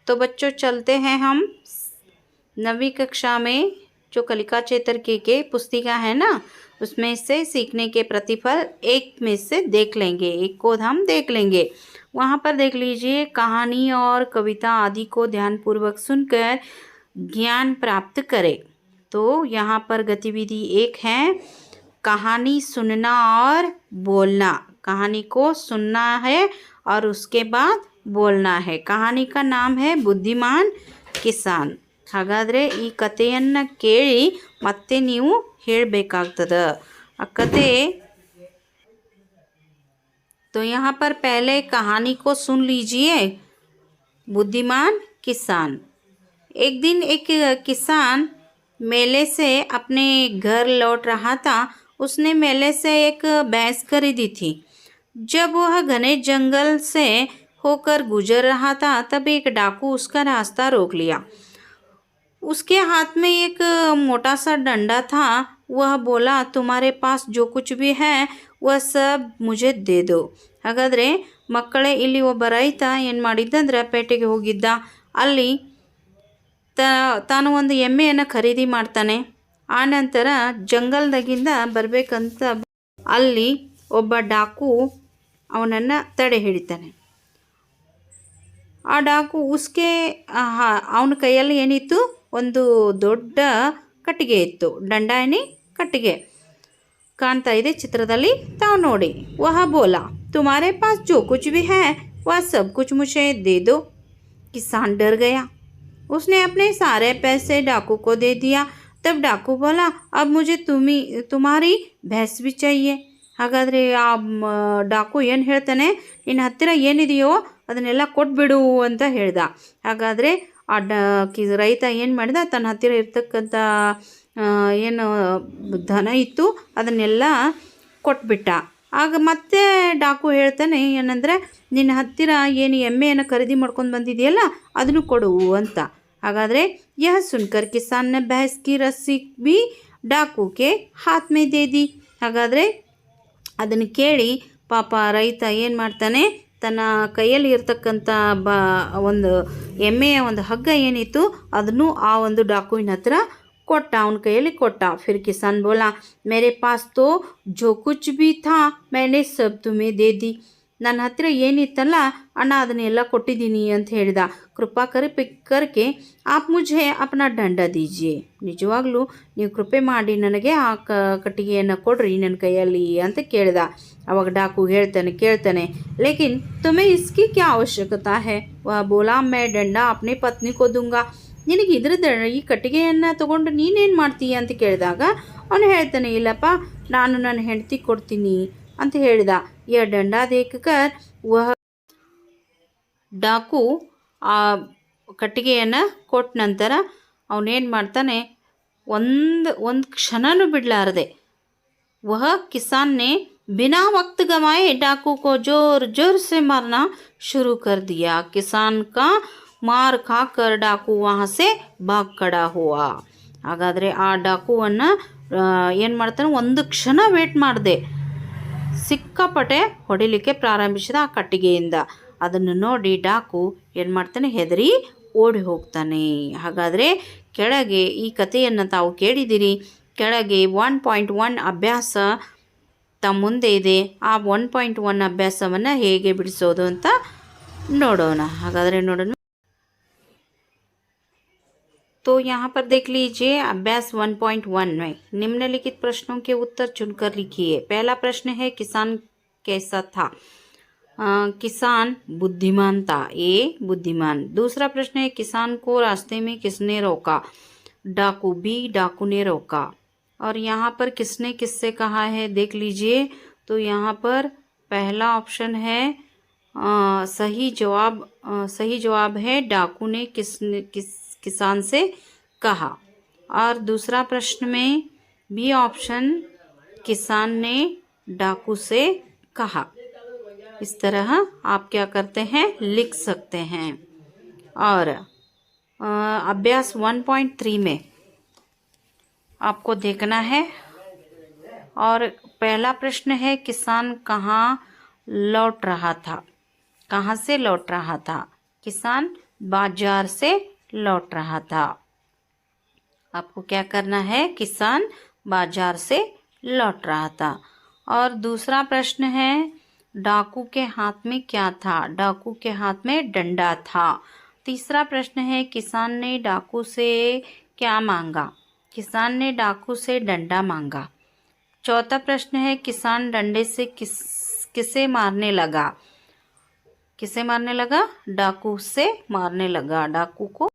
तो बच्चों चलते हैं हम 9वीं कक्षा में, जो कलिका चेतर्के के पुस्तिका है ना, उसमें से सीखने के प्रतिफल एक में से देख लेंगे, एक को हम देख लेंगे। वहाँ पर देख लीजिए, कहानी और कविता आदि को ध्यानपूर्वक सुनकर ज्ञान प्राप्त करें। तो यहाँ पर गतिविधि 1 है, कहानी सुनना और बोलना। कहानी को सुनना है और उसके बाद बोलना है। कहानी का नाम है बुद्धिमान ಕಿಸಾನ್। ಹಾಗಾದರೆ ಈ ಕಥೆಯನ್ನು ಕೇಳಿ ಮತ್ತೆ ನೀವು ಹೇಳಬೇಕಾಗ್ತದೆ ಆ ಕತೆ। तो यहाँ पर पहले कहानी को सुन लीजिए। बुद्धिमान किसान। एक दिन एक किसान मेले से अपने घर लौट रहा था। उसने मेले से एक भैंस खरीदी थी। जब वह घने जंगल से होकर गुजर रहा था, तब एक डाकू उसका रास्ता रोक लिया। उसके हाथ में एक मोटा सा डंडा था। वह बोला, तुम्हारे पास जो कुछ भी है वह सब मुझे दे दो। ಹಾಗಾದರೆ ಮಕ್ಕಳೇ, ಇಲ್ಲಿ ಒಬ್ಬ ರೈತ ಏನು ಮಾಡಿದ್ದಂದ್ರೆ ಪೇಟೆಗೆ ಹೋಗಿದ್ದ। ಅಲ್ಲಿ ತಾನು ಒಂದು ಎಮ್ಮೆಯನ್ನು ಖರೀದಿ ಮಾಡ್ತಾನೆ। ಆನಂತರ ಜಂಗಲ್ದಾಗಿಂದ ಬರಬೇಕಂತ ಅಲ್ಲಿ ಒಬ್ಬ ಡಾಕು ಅವನನ್ನು ತಡೆ ಹಿಡಿತಾನೆ। ಆ ಡಾಕು ಅವನ ಕೈಯಲ್ಲಿ ಏನಿತ್ತು, ಒಂದು ದೊಡ್ಡ ಕಟ್ಟಿಗೆ ಇತ್ತು, ದಂಡಾಯಣಿ ಕಟ್ಟಿಗೆ ಕಾಣ್ತಾ ಇದೆ ಚಿತ್ರದಲ್ಲಿ, ತಾವು ನೋಡಿ। ವಹ ಬೋಲಾ, तुम्हारे पास जो कुछ भी है वह सब कुछ मुझे दे दो। किसान डर गया। उसने अपने सारे पैसे डाकू को दे दिया। तब डाकू बोला, अब मुझे तुम्हारी भैंस भी चाहिए। ಹಾಗಾದರೆ ಆ ಡಾಕು ಏನು ಹೇಳ್ತಾನೆ, ನಿನ್ನ ಹತ್ತಿರ ಏನಿದೆಯೋ ಅದನ್ನೆಲ್ಲ ಕೊಟ್ಬಿಡು ಅಂತ ಹೇಳ್ದ। ಹಾಗಾದರೆ ಆ ರೈತ ಏನು ಮಾಡಿದ, ತನ್ನ ಹತ್ತಿರ ಇರ್ತಕ್ಕಂಥ ಏನು ಧನ ಇತ್ತು ಅದನ್ನೆಲ್ಲ ಕೊಟ್ಬಿಟ್ಟ। ಆಗ ಮತ್ತೆ ಡಾಕು ಹೇಳ್ತಾನೆ ಏನಂದರೆ, ನಿನ್ನ ಹತ್ತಿರ ಏನು ಎಮ್ಮೆಯನ್ನು ಖರೀದಿ ಮಾಡ್ಕೊಂಡು ಬಂದಿದೆಯಲ್ಲ ಅದನ್ನು ಕೊಡು ಅಂತ। ಹಾಗಾದರೆ ಯಹ ಸುನ್ಕರ್ ಕಿಸಾನ್ ನೆ ಭೈಂಸ್ ಕಿ ರಸ್ಸಿ ಬಿ ಡಾಕು ಕೆ ಹಾತ್ ಮೇ ದೇ ದಿ। ಹಾಗಾದರೆ ಅದನ್ನು ಕೇಳಿ ಪಾಪ ರೈತ ಏನು ಮಾಡ್ತಾನೆ, ತನ್ನ ಕೈಯಲ್ಲಿ ಇರ್ತಕ್ಕಂಥ ಒಂದು ಎಮ್ಮೆಯ ಒಂದು ಹಗ್ಗ ಏನಿತ್ತು ಅದನ್ನು ಆ ಒಂದು ಡಾಕುವಿನ ಹತ್ರ ಕೊಟ್ಟ, ಅವನ ಕೈಯಲ್ಲಿ ಕೊಟ್ಟ। फिर किसान बोला, मेरे पास तो जो कुछ भी था मैंने सब तुम्हें दे दी। ನನ್ನ ಹತ್ತಿರ ಏನಿತ್ತಲ್ಲ ಅಣ್ಣ ಅದನ್ನೆಲ್ಲ ಕೊಟ್ಟಿದ್ದೀನಿ ಅಂತ ಹೇಳಿದ। ಕೃಪಾ ಕರ್ಕೆ ಆಪ್ ಮುझे अपना डंडा दीजिए। ನಿಜವಾಗ್ಲೂ ನೀವು ಕೃಪೆ ಮಾಡಿ ನನಗೆ ಆ ಕಟ್ಟಿಗೆಯನ್ನು ಕೊಡ್ರಿ ನನ್ನ ಕೈಯಲ್ಲಿ ಅಂತ ಕೇಳಿದ। ಅವಾಗ ಡಾಕು ಕೇಳ್ತಾನೆ, लेकिन तुम्हें इसकी क्या आवश्यकता है? वह बोला, मैं डंडा अपनी पत्नी को दूंगा। ನಿನಗೆ ಇದ್ರದ್ದು ಈ ಕಟ್ಟಿಗೆಯನ್ನು ತೊಗೊಂಡು ನೀನೇನು ಮಾಡ್ತೀಯ ಅಂತ ಕೇಳಿದಾಗ ಅವನು ಹೇಳ್ತಾನೆ, ಇಲ್ಲಪ್ಪ ನಾನು ನನ್ನ ಹೆಂಡತಿ ಕೊಡ್ತೀನಿ ಅಂತ ಹೇಳಿದ। ಯ ಡಂಡಾ ದೇಖಕರ್ ವಹ ಡಾಕು ಆ ಕಟ್ಟಿಗೆಯನ್ನು ಕೊಟ್ಟ ನಂತರ ಅವನೇನು ಮಾಡ್ತಾನೆ, ಒಂದು ಕ್ಷಣನೂ ಬಿಡಲಾರದೆ वह किसान ने बिना वक्त गंवाए डाकू को जोर जोर से मारना शुरू कर दिया। किसान का ಮಾರ್ ಖಾಕರ್ ಡಾಕು ವಹಾಸೆ ಭಾಗ್ ಖಡಾ ಹುವಾ। ಹಾಗಾದರೆ ಆ ಡಾಕುವನ್ನು ಏನು ಮಾಡ್ತಾನೆ, ಒಂದು ಕ್ಷಣ ವೇಟ್ ಮಾಡದೆ ಸಿಕ್ಕಾಪಟ್ಟೆ ಹೊಡಿಲಿಕ್ಕೆ ಪ್ರಾರಂಭಿಸಿದ ಆ ಕಟ್ಟಿಗೆಯಿಂದ। ಅದನ್ನು ನೋಡಿ ಡಾಕು ಏನು ಮಾಡ್ತಾನೆ, ಹೆದರಿ ಓಡಿ ಹೋಗ್ತಾನೆ। ಹಾಗಾದರೆ ಕೆಳಗೆ ಈ ಕಥೆಯನ್ನು ತಾವು ಕೇಳಿದಿರಿ। ಕೆಳಗೆ 1.1 ಅಭ್ಯಾಸ ತಮ್ಮ ಮುಂದೆ ಇದೆ। ಆ 1.1 ಅಭ್ಯಾಸವನ್ನು ಹೇಗೆ ಬಿಡಿಸೋದು ಅಂತ ನೋಡೋಣ। ಹಾಗಾದರೆ ನೋಡೋಣ। तो यहाँ पर देख लीजिए, अभ्यास 1.1 में निम्नलिखित प्रश्नों के उत्तर चुनकर लिखिए। पहला प्रश्न है, किसान कैसा था? किसान बुद्धिमान था, ए बुद्धिमान। दूसरा प्रश्न है, किसान को रास्ते में किसने रोका? डाकू, बी डाकू ने रोका। और यहाँ पर किसने किससे कहा है देख लीजिए। तो यहाँ पर पहला ऑप्शन है सही जवाब है डाकू ने किसान से कहा। और दूसरा प्रश्न में बी ऑप्शन किसान ने डाकू से कहा। इस तरह आप क्या करते हैं, लिख सकते हैं। और अभ्यास 1.3 में आपको देखना है। और पहला प्रश्न है, किसान कहाँ लौट रहा था? कहाँ से लौट रहा था? किसान बाजार से लौट रहा था। आपको क्या करना है, किसान बाजार से लौट रहा था। और दूसरा प्रश्न है, डाकू के हाथ में क्या था? डाकू के हाथ में डंडा था। तीसरा प्रश्न है, किसान ने डाकू से क्या मांगा? किसान ने डाकू से डंडा मांगा। चौथा प्रश्न है, किसान डंडे से किसे मारने लगा? किसे मारने लगा? डाकू से मारने लगा, डाकू को